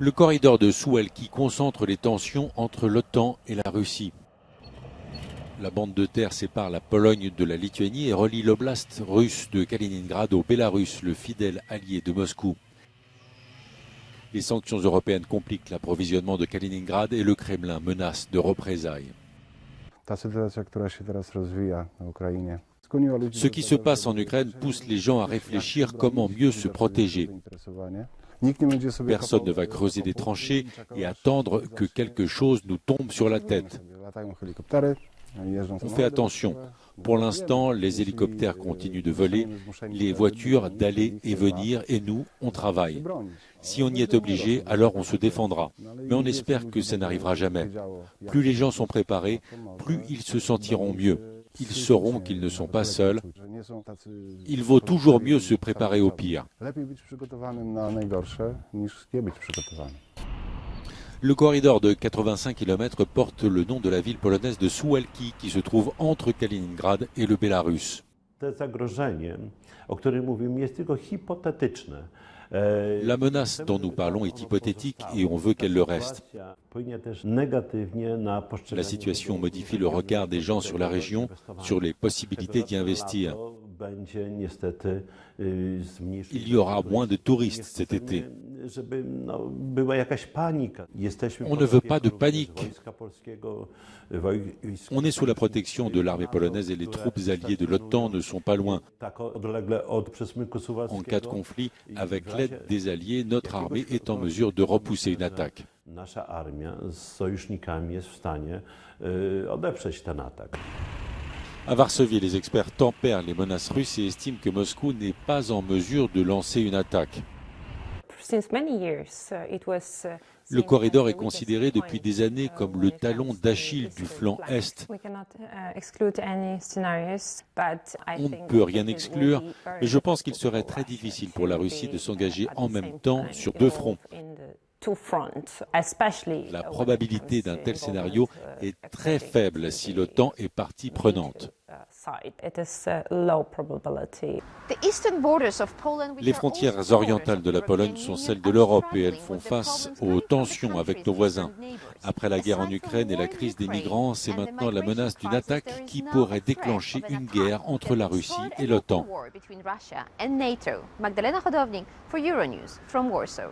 Le corridor de Suwałki concentre les tensions entre l'OTAN et la Russie. La bande de terre sépare la Pologne de la Lituanie et relie l'oblast russe de Kaliningrad au Bélarus, le fidèle allié de Moscou. Les sanctions européennes compliquent l'approvisionnement de Kaliningrad et le Kremlin menace de représailles. Ce qui se passe en Ukraine pousse les gens à réfléchir comment mieux se protéger. Personne ne va creuser des tranchées et attendre que quelque chose nous tombe sur la tête. On fait attention. Pour l'instant, les hélicoptères continuent de voler, les voitures d'aller et venir, et nous, on travaille. Si on y est obligé, alors on se défendra. Mais on espère que ça n'arrivera jamais. Plus les gens sont préparés, plus ils se sentiront mieux. Ils sauront qu'ils ne sont pas seuls. Il vaut toujours mieux se préparer au pire. Le corridor de 85 km porte le nom de la ville polonaise de Suwałki qui se trouve entre Kaliningrad et le Bélarus. La menace dont nous parlons est hypothétique et on veut qu'elle le reste. La situation modifie le regard des gens sur la région, sur les possibilités d'y investir. Il y aura moins de touristes cet été. On ne veut pas de panique. On est sous la protection de l'armée polonaise et les troupes alliées de l'OTAN ne sont pas loin. En cas de conflit, avec l'aide des alliés, notre armée est en mesure de repousser une attaque. À Varsovie, les experts tempèrent les menaces russes et estiment que Moscou n'est pas en mesure de lancer une attaque. Le corridor est considéré depuis des années comme le talon d'Achille du flanc Est. On ne peut rien exclure, mais je pense qu'il serait très difficile pour la Russie de s'engager en même temps sur deux fronts. La probabilité d'un tel scénario est très faible si l'OTAN est partie prenante. Les frontières orientales de la Pologne sont celles de l'Europe et elles font face aux tensions avec nos voisins. Après la guerre en Ukraine et la crise des migrants, c'est maintenant la menace d'une attaque qui pourrait déclencher une guerre entre la Russie et l'OTAN. Magdalena Hodownik for Euronews from Warsaw.